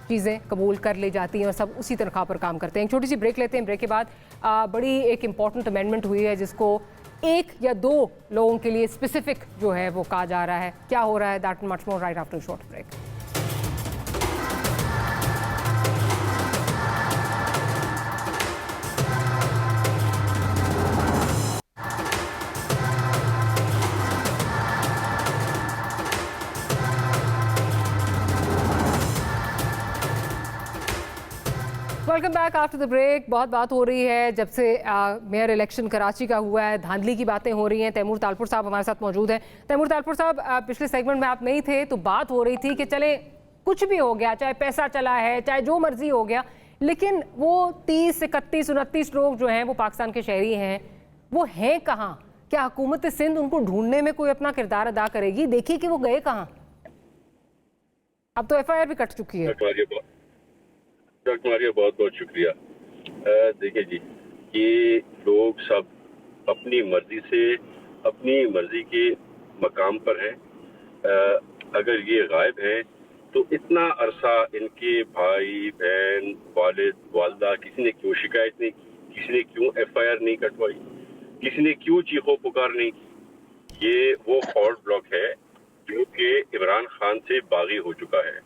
चीज़ें कबूल कर ली जाती हैं और सब उसी तनख्वाह पर काम करते हैं। एक छोटी सी ब्रेक लेते हैं, ब्रेक के बाद बड़ी एक इम्पॉर्टेंट अमेंडमेंट हुई है जिसको 1 या 2 लोगों के लिए स्पेसिफिक जो है वो कहा जा रहा है। क्या हो रहा है, that much more right after short break. Welcome back after the break. बहुत बात हो रही है जब से मेयर इलेक्शन कराची का हुआ है, धांधली की बातें हो रही हैं। तैमूर तालपुर साहब हमारे साथ मौजूद हैं। तैमूर तालपुर साहब, पिछले सेगमेंट में आप नहीं थे तो बात हो रही थी कि चले कुछ भी हो गया, चाहे पैसा चला है, चाहे जो मर्जी हो गया, लेकिन वो 30, 31, 29 लोग जो हैं वो पाकिस्तान के शहरी हैं, वो हैं कहाँ? क्या हुकूमत सिंध उनको ढूंढने में कोई अपना किरदार अदा करेगी? देखिए कि वो गए कहाँ। अब तो FIR भी कट चुकी है। डॉक्टर मारिया, बहुत बहुत शुक्रिया। देखिए जी, ये लोग सब अपनी मर्जी से अपनी मर्जी के मकाम पर हैं। अगर ये गायब हैं तो इतना अरसा इनके भाई बहन वालिद वालदा किसी ने क्यों शिकायत नहीं की, किसी ने क्यों FIR नहीं कटवाई, किसी ने क्यों चीखो पुकार नहीं की। ये वो फॉल्ट ब्लॉक है जो कि इमरान खान से बागी हो चुका है।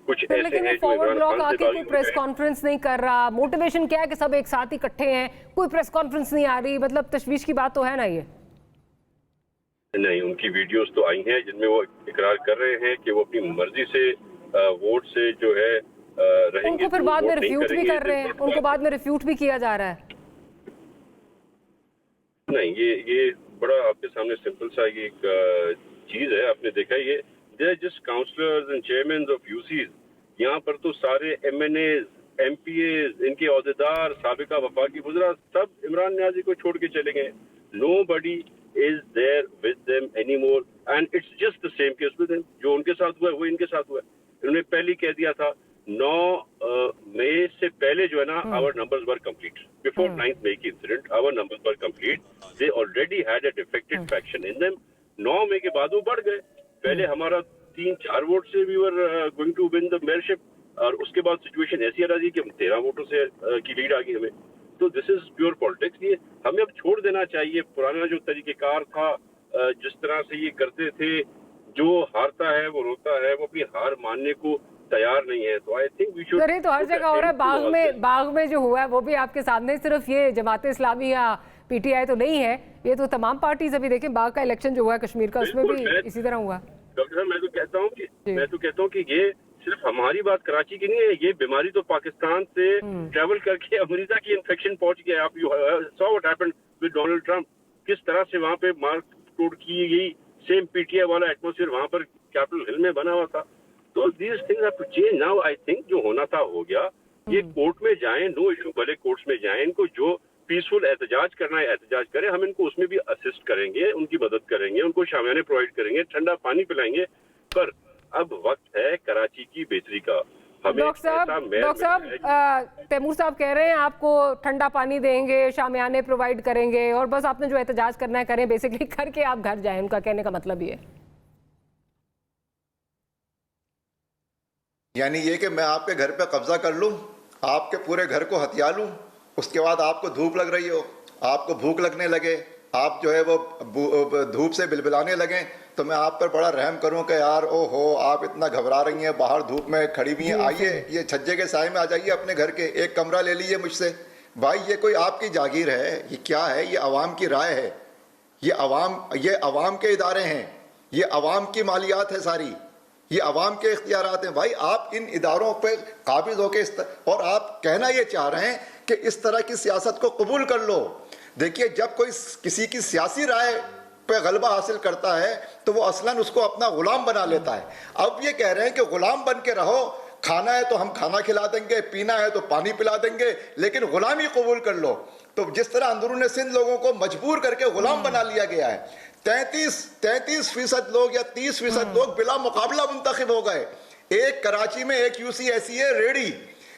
कुछ ऐसे लेकिन हैं वो जो फॉरवर्ड इमरान ब्लॉक खान से आके बागी कोई हो प्रेस गए। कॉन्फ्रेंस नहीं कर रहा, मोटिवेशन क्या है कि सब एक साथ ही इकट्ठे हैं, कोई प्रेस कॉन्फ्रेंस नहीं आ रही, मतलब तशवीश की बात तो है ना ये। नहीं, उनकी वीडियोस तो आई हैं जिनमें वो इकरार कर रहे हैं कि वो अपनी मर्जी से वोट से जो है रहेंगे। उनको फिर बाद में रिफ्यूट भी कर रहे हैं, उनको बाद में रिफ्यूट भी किया जा रहा है। नहीं, ये बड़ा आपके सामने सिंपल सा ये एक चीज है। आपने देखा ये they are just councillors and chairman of UCs. यहाँ पर तो सारे MNAs, MPAs, इनके अहदेदार, साबिका वफाकी वज़रा सब इमरान नियाज़ी को छोड़ के चले गए। Nobody is there with them anymore and it's just the same case with them। जो उनके साथ हुआ है वो इनके साथ हुआ है। इन्होंने पहले कह दिया था 9 मई से पहले जो है ना our numbers were complete before 9th May की incident our numbers were complete। they already had a defected faction in them। 9 मई के बाद वो बढ़ गए। पहले हमारा 3-4 वोट से we were going to win the mayorship और उसके बाद सिचुएशन ऐसी आ रही कि 13 वोटों से की लीड आ गई हमें। तो दिस इज प्योर पॉलिटिक्स। ये हमें अब छोड़ देना चाहिए पुराना जो तरीकेकार था, जिस तरह से ये करते थे, जो हारता है वो रोता है, वो अपनी हार मानने को तैयार नहीं है। तो आई थिंक वी शुड। तो हर जगह हो रहा है। बाग में जो हुआ है वो भी आपके सामने, सिर्फ ये जमात इस्लामी या PTI तो नहीं है, ये तो तमाम पार्टीज। अभी देखें बाग का इलेक्शन जो हुआ है कश्मीर का, उसमें भी इसी तरह हुआ। डॉक्टर साहब मैं तो कहता हूँ कि ये सिर्फ हमारी बात कराची की नहीं है, ये बीमारी तो पाकिस्तान से ट्रैवल करके अमेरिका की इन्फेक्शन पहुंच गया। आप saw what happened with Donald Trump, किस तरह से वहां पे मार तोड़ की गई। सेम PTI वाला एटमॉस्फेयर वहां पर कैपिटल हिल में बना हुआ था। तो these things have to change now. I think जो होना था हो गया। ये कोर्ट में जाएं, नो इशू, भले कोर्ट्स में जाएं, इनको जो पीसफुल एहतजाज करना है एहतजाज करें, हम इनको उसमें भी असिस्ट करेंगे, उनकी मदद करेंगे, उनको शामियाने प्रोवाइड करेंगे, ठंडा पानी पिलाएंगे। पर अब वक्त है कराची की बेहतरी का। डॉक्टर साहब तैमूर साहब कह रहे हैं आपको ठंडा पानी देंगे, शामियाने प्रोवाइड करेंगे और बस आपने जो एहतजाज करना है करें, बेसिकली करके आप घर जाएं। उनका कहने का मतलब ये यानी ये कि मैं आपके घर पे कब्जा कर लूं, आपके पूरे घर को हथिया लूं, उसके बाद आपको धूप लग रही हो, आपको भूख लगने लगे, आप जो है वो धूप से बिलबिलाने लगें, तो मैं आप पर बड़ा रहम करूं कि यार ओ हो आप इतना घबरा रही हैं, बाहर धूप में खड़ी हुई हैं, आइए ये छज्जे के साए में आ जाइए अपने घर के, एक कमरा ले लीजिए मुझसे। भाई ये कोई आपकी जागीर है? ये क्या है? ये अवाम की राय है, ये अवाम के इदारे हैं, ये अवाम की मालियात है सारी, ये अवाम के इख्तियारात हैं। भाई आप इन इदारों पे काबिज होके और आप कहना ये चाह रहे हैं कि इस तरह की सियासत को कबूल कर लो। देखिए जब कोई किसी की सियासी राय पे गलबा हासिल करता है तो वो असलन उसको अपना गुलाम बना लेता है। अब ये कह रहे हैं कि गुलाम बन के रहो, खाना है तो हम खाना खिला देंगे, पीना है तो पानी पिला देंगे, लेकिन गुलामी कबूल कर लो। तो जिस तरह अंदरून सिंध लोगों को मजबूर करके गुलाम बना लिया गया है, 33% लोग या 30% लोग बिला मुकाबला मुंतखब हो गए। एक कराची में एक UC ऐसी है रेडी,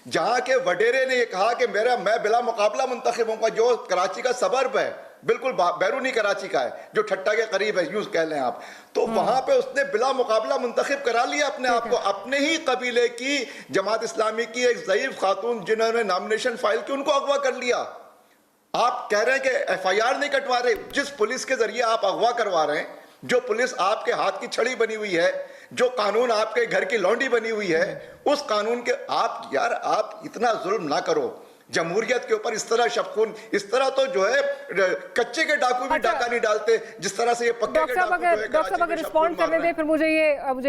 जहां के वडेरे ने यह कहा कि मैं बिला मुकाबला मुंतखब होऊंगा, जो कराची का सबर्ब है, बिल्कुल बैरूनी कराची का है, जो ठट्टा के करीब है यूं कह लें आप। तो वहां पे उसने बिला मुकाबला मुंतखब करा लिया अपने आप को, अपने ही कबीले की जमात इस्लामी की एक ज़ईफ खातून जिन्होंने नॉमिनेशन फाइल की, उनको अगवा कर लिया। आप कह रहे हैं कि FIR नहीं कटवा रहे। जिस पुलिस के जरिए आप अगवा करवा रहे हैं, जो पुलिस आपके हाथ की छड़ी बनी हुई है, जो कानून आपके घर की लौंडी बनी हुई है, उस कानून के आप इतना जुल्म ना करो जमहूरियत के ऊपर। इस तरह शबखून, इस तरह तो जो है कच्चे के डाकू भी डाका नहीं डालते जिस तरह से ये पक्के के डाकू। डॉक्टर साहब अगर रिस्पॉन्ड करने दें, फिर मुझे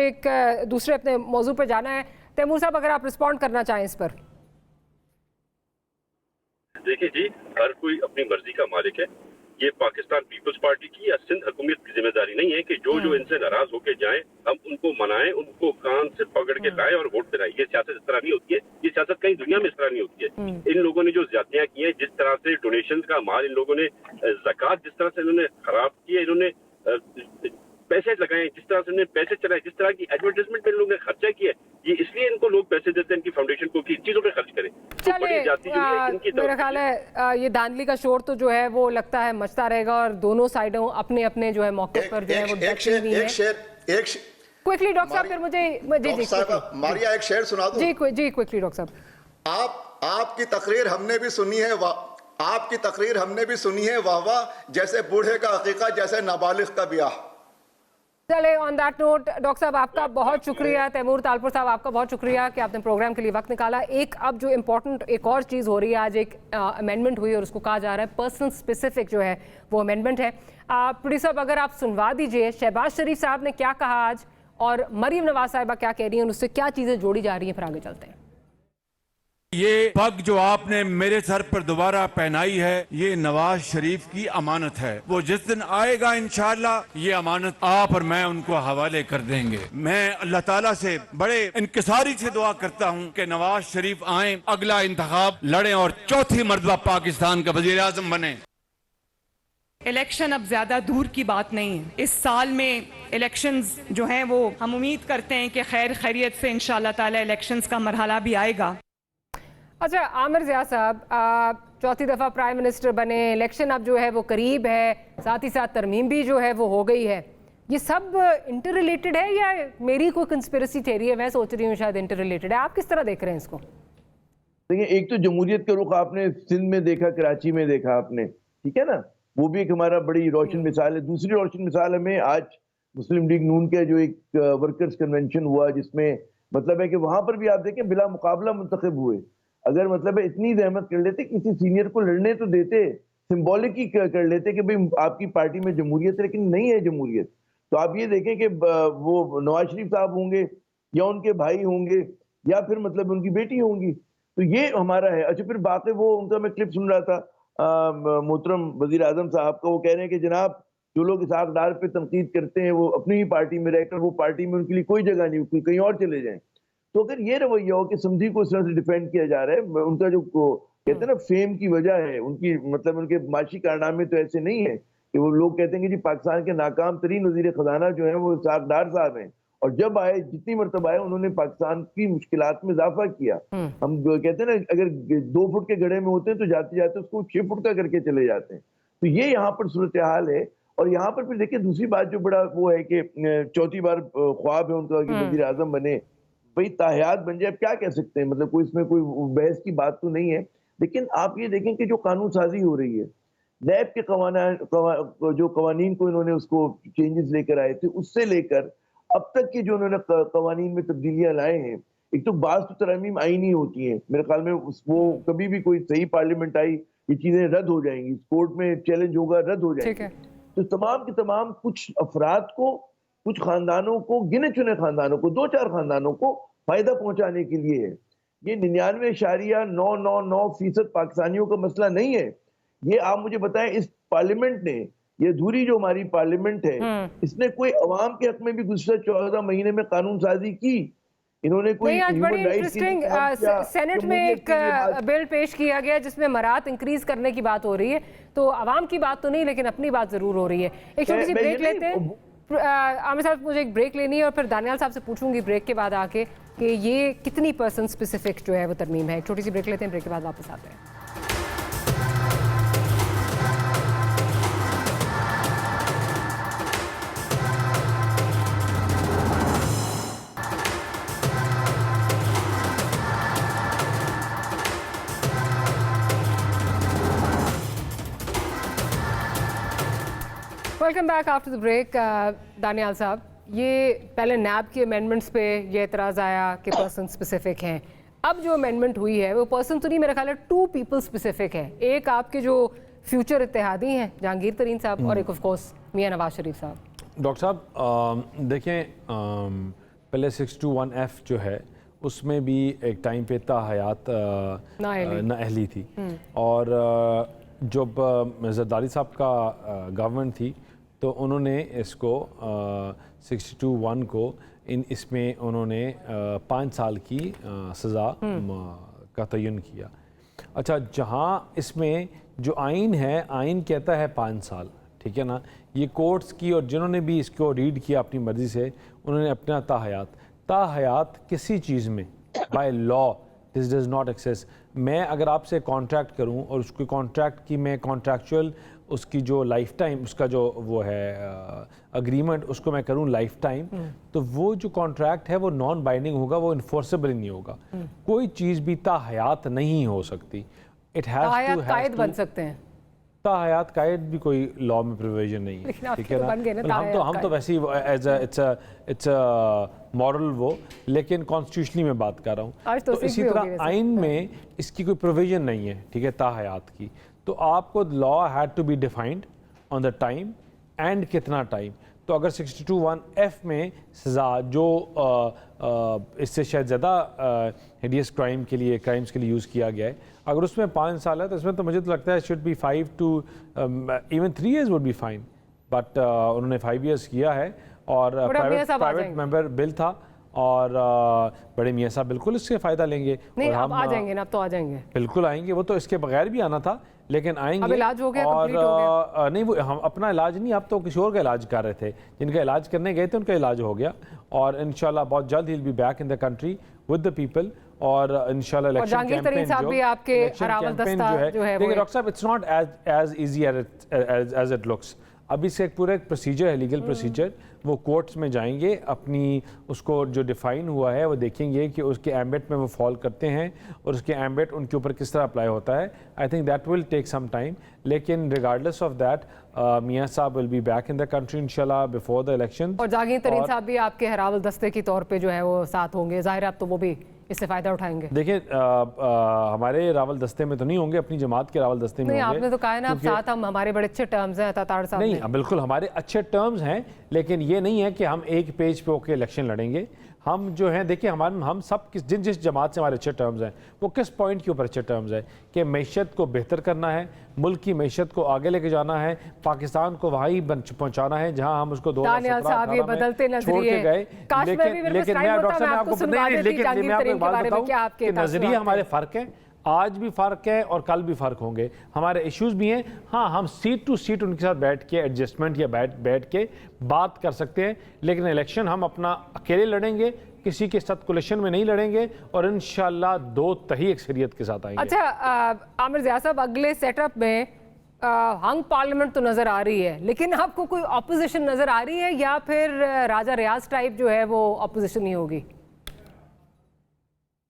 एक दूसरे अपने मौजू पर जाना है। तैमूर साहब अगर आप रिस्पॉन्ड करना चाहें इस पर। देखिए जी, हर कोई अपनी मर्जी का मालिक है। ये पाकिस्तान पीपल्स पार्टी की या सिंध हुकूमत की जिम्मेदारी नहीं है कि जो इनसे नाराज होके जाएं, हम उनको मनाएं, उनको कान से पकड़ के लाएं और वोट दिलाएं। ये सियासत इस तरह नहीं होती है, ये सियासत कहीं दुनिया में इस तरह नहीं होती है। इन लोगों ने जो ज्यादतियां की हैं, जिस तरह से डोनेशन का माल इन लोगों ने, ज़कात जिस तरह से इन्होंने खराब की है, इन्होंने पैसे लगाए, जिस तरह से इन्होंने पैसे चलाए, जिस तरह की एडवर्टाइजमेंट इन लोगों ने खर्चा किया, ये इसलिए इनको लोग पैसे देते हैं इनकी फाउंडेशन को कि चीजों पे खर्च करें। मेरा ख्याल है ये धांधली का शोर तो जो है वो लगता है मचता रहेगा और दोनों साइडों अपने अपने जो है मौके पर जो है वो क्विकली डॉक्टर साहब, फिर मुझे जी डॉक्टर साहब, मारिया एक शेर सुना दूं? जी क्विकली डॉक्टर साहब। आपकी तकरीर हमने भी सुनी है, आपकी तकरीर हमने भी सुनी है, वाह वाह, जैसे बूढ़े का अकीका, जैसे नाबालिग का ब्याह। चले ऑन दैट नोट, डॉक्टर साहब आपका बहुत शुक्रिया, तैमूर तालपुर साहब आपका बहुत शुक्रिया कि आपने प्रोग्राम के लिए वक्त निकाला। एक अब जो इम्पोर्टेंट एक और चीज़ हो रही है, आज एक अमेंडमेंट हुई और उसको कहा जा रहा है पर्सन स्पेसिफिक जो है वो अमेंडमेंट है। प्रोड्यूसर साहब अगर आप सुनवा दीजिए शहबाज शरीफ साहब ने क्या कहा आज और मरीम नवाज साहिबा क्या कह रही हैं, उससे क्या चीज़ें जोड़ी जा रही हैं, फिर आगे चलते हैं। ये पग जो आपने मेरे सर पर दोबारा पहनाई है, ये नवाज शरीफ की अमानत है। वो जिस दिन आएगा इंशाअल्लाह ये अमानत आप और मैं उनको हवाले कर देंगे। मैं अल्लाह ताला से बड़े इनकिसारी से दुआ करता हूँ कि नवाज शरीफ आए, अगला इंतखाब लड़ें और चौथी मर्तबा पाकिस्तान का वजीर आजम बने। इलेक्शन अब ज्यादा दूर की बात नहीं है। इस साल में इलेक्शंस जो हैं वो हम उम्मीद करते हैं कि खैर खैरियत से इंशाअल्लाह ताला इलेक्शंस का मरहला भी आएगा। अच्छा आमिर ज़िया साहब, चौथी दफ़ा प्राइम मिनिस्टर बने, इलेक्शन अब जो है वो करीब है, साथ ही साथ तरमीम भी जो है वो हो गई है, ये सब इंटर रिलेटेड है या मेरी कोई कंस्पिरेसी थ्योरी है? मैं सोच रही हूँ शायद इंटर रिलेटेड है। आप किस तरह देख रहे हैं इसको? देखिए, एक तो जमहूरियत का रुख आपने सिंध में देखा, कराची में देखा आपने, ठीक है ना, वो भी एक हमारा बड़ी रोशन मिसाल है। दूसरी रोशन मिसाल हमें आज मुस्लिम लीग नून के जो एक वर्कर्स कन्वेंशन हुआ, जिसमें मतलब है कि वहां पर भी आप देखें बिला मुकाबला मुंतखब हुए। अगर मतलब है इतनी जहमत कर लेते, किसी सीनियर को लड़ने तो देते, सिंबॉलिक ही कर लेते कि भाई आपकी पार्टी में जमहूरियत है, लेकिन नहीं है जमहूरियत। तो आप ये देखें कि वो नवाज शरीफ साहब होंगे या उनके भाई होंगे या फिर मतलब उनकी बेटी होंगी, तो ये हमारा है। अच्छा, फिर बाकी वो उनका मैं क्लिप सुन रहा था मोहतरम वजीर आजम साहब का, वो कह रहे हैं कि जनाब जो लोग इसहाक डार पे तनकीद करते हैं वो अपनी ही पार्टी में रहकर, वो पार्टी में उनके लिए कोई जगह नहीं, कहीं और चले जाएं। तो अगर ये रवैया हो कि समझी को इस तरह से डिफेंड किया जा रहा है, उनका जो कहते हैं ना फेम की वजह है, उनकी मतलब उनके माशी कारनामे तो ऐसे नहीं है कि वो लोग कहते हैं कि जी पाकिस्तान के नाकाम तरीन वजीर खजाना जो है वो इसहाक डार साहब हैं, और जब आए जितनी मरतबा आए उन्होंने पाकिस्तान की मुश्किलात में इजाफा किया। हम कहते हैं ना अगर 2 फुट के गड्ढे में होते हैं तो जाते जाते उसको 6 फुट का करके चले जाते हैं। तो ये यहाँ पर सूरत हाल है। और यहाँ पर फिर देखिए दूसरी बात जो बड़ा वो है कि चौथी बार ख्वाब है उनका कि वजीर आजम बने, भाई ताहयात बन जाए, क्या कह सकते हैं, मतलब कोई इसमें कोई बहस की बात तो नहीं है। लेकिन आप ये देखें कि जो कानून साजी हो रही है, नैब के जो कवानीन को इन्होंने उसको चेंजेस लेकर आए थे, उससे लेकर अब तक की जो उन्होंने कवानीन में तब्दीलियां लाए हैं, एक तो बाज़ तो तरमीम आईनी होती हैं, मेरे ख्याल में वो कभी भी कोई सही पार्लियामेंट आई ये चीजें रद्द हो जाएंगी, कोर्ट में चैलेंज होगा, रद्द हो जाएंगी। तो तमाम के तमाम कुछ अफराद को, कुछ खानदानों को, गिने चुने खानदानों को, 2-4 खानदानों को फायदा पहुंचाने के लिए है। ये 99.999% पाकिस्तानियों का मसला नहीं है। ये आप मुझे बताएं, इस पार्लियामेंट ने, ये अधूरी जो हमारी पार्लियामेंट है, इसने कोई अवाम के हक में भी गुज़श्ता 14 महीने में कानून साजी की? इन्होंने कोई आज बड़ी इंटरेस्टिंग सेनेट में एक बिल पेश किया गया जिसमें मरात इंक्रीज करने की बात हो रही है। तो आवाम की बात तो नहीं, लेकिन अपनी बात जरूर हो रही है। एक छोटी सी ब्रेक लेते हैं। आमिर साहब, मुझे एक ब्रेक लेनी है और फिर दानियाल साहब से पूछूंगी ब्रेक के बाद आके कि ये कितनी पर्सन स्पेसिफिक जो है वो तरमीम है। एक छोटी सी ब्रेक लेते हैं, ब्रेक के बाद वापस आते हैं। Welcome back after the break. Daniyal साहब, ये पहले नैब की अमेंडमेंट्स पे ये एतराज़ आया कि पर्सन स्पेसिफिक हैं। अब जो अमेंडमेंट हुई है वो पर्सन तो नहीं, मेरा ख्याल है 2 पीपल स्पेसिफिक है। एक आपके जो फ्यूचर इत्तेहादी हैं जहांगीर तरीन साहब और एक ऑफ कोर्स मियां नवाज शरीफ साहब। डॉक्टर साहब देखें, पहले 621F जो है उसमें भी एक टाइम पे ताहयात नाअहली थी, और जब जरदारी साहब का गवर्नमेंट थी तो उन्होंने इसको 62(1) को इसमें उन्होंने 5 साल की सज़ा का तयन किया। अच्छा, जहाँ इसमें जो आइन है, आइन कहता है 5 साल, ठीक है ना। ये कोर्ट्स की और जिन्होंने भी इसको रीड किया अपनी मर्ज़ी से, उन्होंने अपना ताहयात किसी चीज़ में by law this does not access. मैं अगर आपसे कॉन्ट्रैक्ट करूं और उसकी कॉन्ट्रैक्ट की मैं कॉन्ट्रैक्चुअल उसकी जो लाइफ टाइम उसका जो वो है अग्रीमेंट उसको मैं करूं लाइफ टाइम, तो वो जो कॉन्ट्रैक्ट है वो नॉन बाइंडिंग होगा, वो इन्फोर्सेबल नहीं होगा। कोई चीज़ भी ताहयात नहीं हो सकती। इट हैज़ कायद बन सकते हैं, ताहयात कायद भी कोई लॉ में प्रोविजन नहीं है, ठीक है ना। हम तो वैसे ही एज इट्स मॉरल वो, लेकिन कॉन्स्टिट्यूशनली में बात कर रहा हूँ। तो इसी तरह आइन में इसकी कोई प्रोविजन नहीं है, ठीक है, ताहयात की। तो आपको law had to be defined on the time and कितना टाइम। तो अगर 62(1)(f) में सज़ा जो इससे शायद ज़्यादा हिडियस क्राइम के लिए क्राइम्स के लिए यूज़ किया गया है, अगर उसमें 5 साल है तो इसमें तो मुझे तो लगता है should be 5 to even 3 years would be fine. But उन्होंने 5 years किया है और प्राइवेट मेंबर बिल था और बड़े मियाँ साहब बिल्कुल इससे फ़ायदा लेंगे। नहीं, और हम आ जाएंगे ना, अब तो आ जाएंगे, बिल्कुल आएंगे। वो तो इसके बगैर भी आना था, लेकिन आएंगे। अब इलाज हो गया, और हो गया। नहीं, वो हम अपना इलाज नहीं, आप तो किसी और का इलाज कर रहे थे। जिनका इलाज करने गए थे उनका इलाज हो गया और इंशाल्लाह बहुत जल्द ही will be back in the country with the people. और इंशाल्लाह इलेक्शन कैंपेन जो है, देखिए डॉक्टर साहब, it's not as easy as it looks. अभी से एक पूरा एक प्रोसीजर है, लीगल प्रोसीजर। वो कोर्ट्स में जाएंगे, अपनी उसको जो डिफाइन हुआ है वो देखेंगे कि उसके एम्बेट में वो फॉल करते हैं और उसके एम्बेट उनके ऊपर किस तरह अप्लाई होता है। I think that will take some time, लेकिन रिगार्डलेस ऑफ दैट मियाँ साहब will be back in the country इंशाल्लाह बिफोर द इलेक्शन। और जहांगीर तरीन साहब भी आपके हरावल दस्ते के तौर पे जो है वो साथ होंगे, जाहिर है आप तो वो भी इससे फायदा उठाएंगे। देखिए हमारे रावल दस्ते में तो नहीं होंगे, अपनी जमात के रावल दस्ते में नहीं, होंगे। आपने तो कहा ना आप साथ, हम हमारे बड़े अच्छे टर्म्स हैं ताताड़ साहब। नहीं, बिल्कुल हमारे अच्छे टर्म्स हैं, लेकिन ये नहीं है कि हम एक पेज पे होकर इलेक्शन लड़ेंगे। हम जो हैं, देखिए हम सब जिस जमात से हमारे अच्छे टर्म्स हैं वो किस पॉइंट के ऊपर अच्छे टर्म्स हैं कि मैशत को बेहतर करना है, मुल्क की मैशत को आगे लेके जाना है, पाकिस्तान को वहीं पहुंचाना है जहां हम उसको 2017 में बदलते छोड़ के गए। लेकिन मैं डॉक्टर साहब आपको लेकिन मैं आपको एक बात बताऊं कि नजरिए हमारे फ़र्क हैं, आज भी फ़र्क है और कल भी फ़र्क होंगे। हमारे इश्यूज़ भी हैं। हाँ, हम सीट टू सीट उनके साथ बैठ के एडजस्टमेंट या बैठ के बात कर सकते हैं, लेकिन इलेक्शन हम अपना अकेले लड़ेंगे, किसी के साथ कोलिशन में नहीं लड़ेंगे और इंशाल्लाह 2 तही अक्सरियत के साथ आएंगे। अच्छा आमिर ज़िया साहब, अगले सेटअप में हंग पार्लियामेंट तो नज़र आ रही है, लेकिन आपको कोई अपोजिशन नज़र आ रही है या फिर राजा रियाज टाइप जो है वो अपोजिशन ही होगी?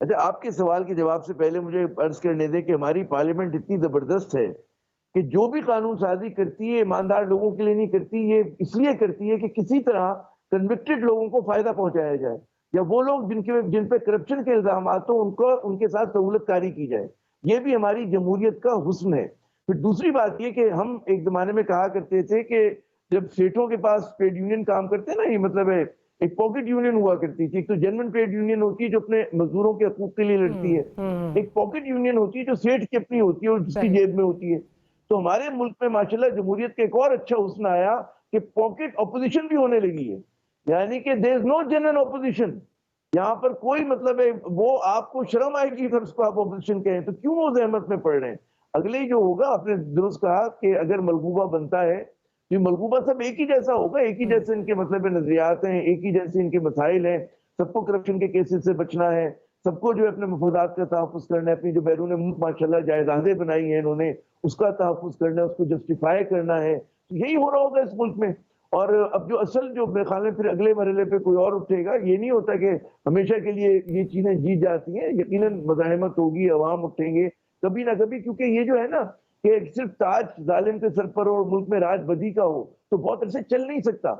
अच्छा, आपके सवाल के जवाब से पहले मुझे अर्ज करने दें कि हमारी पार्लियामेंट इतनी ज़बरदस्त है कि जो भी कानून साजी करती है ईमानदार लोगों के लिए नहीं करती, ये इसलिए करती है कि किसी तरह कन्विक्टेड लोगों को फ़ायदा पहुंचाया जाए या वो लोग जिन पे करप्शन के इल्ज़ाम हो उनके साथ सहूलतकारी की जाए। ये भी हमारी जमहूरियत का हुस्न है। फिर दूसरी बात ये कि हम एक ज़माने में कहा करते थे कि जब सेठों के पास ट्रेड यूनियन काम करते हैं ना, ये मतलब है एक पॉकेट यूनियन हुआ करती थी। एक तो जेन्युइन ट्रेड यूनियन होती है जो अपने मजदूरों के हकूक के लिए लड़ती है, एक पॉकेट यूनियन होती है जो सेठ की अपनी होती है और जिसकी जेब में होती है। तो हमारे मुल्क में माशाल्लाह जमहूरियत का एक और अच्छा हुस्न आया कि पॉकेट अपोजिशन भी होने लगी है, यानी कि there is no genuine opposition. यहाँ पर कोई मतलब है वो आपको शर्म आएगी फिर उसको आप अपोजिशन कहें तो क्यों वो जहमत में पड़ रहे हैं। अगले जो होगा, आपने दुरुस्त कहा कि अगर मलबूबा बनता है तो मलबूबा सब एक ही जैसा होगा, एक ही जैसे इनके मतलब नजरियात हैं, एक ही जैसे इनके मसाइल हैं। सबको करप्शन के केसेस से बचना है, सबको जो है अपने मफूदात का तहफ़्फ़ुज़ करना है, अपनी जो बैरून मुल्क माशाल्लाह जायदादें बनाई हैं इन्होंने उसका तहफ़्फ़ुज़ करना है, उसको जस्टिफाई करना है। तो यही हो रहा होगा इस मुल्क में। और अब जो असल जो मेरे ख्याल में फिर अगले मरहले पे कोई और उठेगा, ये नहीं होता कि हमेशा के लिए ये चीजें जीत जाती हैं। यकीनन मज़ाहमत होगी, अवाम उठेंगे कभी ना कभी, क्योंकि ये जो है ना कि सिर्फ ताज जालिम के सर पर और मुल्क में राज बदी का हो तो बहुत अरसे चल नहीं सकता।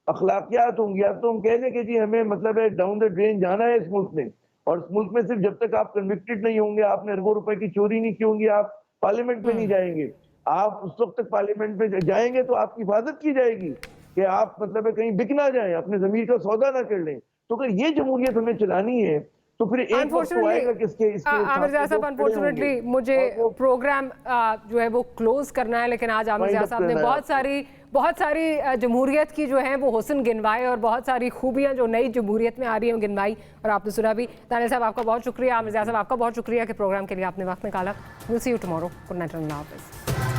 अखलाकियात होंगी, या तो हम कह लें कि जी हमें मतलब है डाउन द ड्रेन जाना है इस मुल्क में, और इस मुल्क में सिर्फ जब तक आप कन्विक्टेड नहीं होंगे, आपने अरबों रुपए की चोरी नहीं की होंगी, आप पार्लियामेंट में नहीं जाएंगे। आप उस वक्त तक पार्लियामेंट में जाएंगे तो आपकी हिफाजत की जाएगी कि आप मतलब है कहीं बिक ना जाए, अपने जमीर का सौदा ना कर लें। तो अगर ये जमहूरियत हमें चलानी है तो फिर एक वक्त तो आएगा किसके आमिर ज़िया साहब, अनफॉर्चुनेटली मुझे प्रोग्राम जो है वो क्लोज करना है, लेकिन आज आमिर ज़िया साहब ने बहुत सारी जमहूरियत की जो है वो हुस्न गिनवाए और बहुत सारी खूबियां जो नई जमहूरियत में आ रही हैं गिनवाई, और आपने सुना भी। दानियल साहब आपका बहुत शुक्रिया, आमिर ज़िया साहब आपका बहुत शुक्रिया कि प्रोग्राम के लिए आपने वक्त निकाला। Will see you tomorrow. Good night, अल्लाह हाफ़िज़।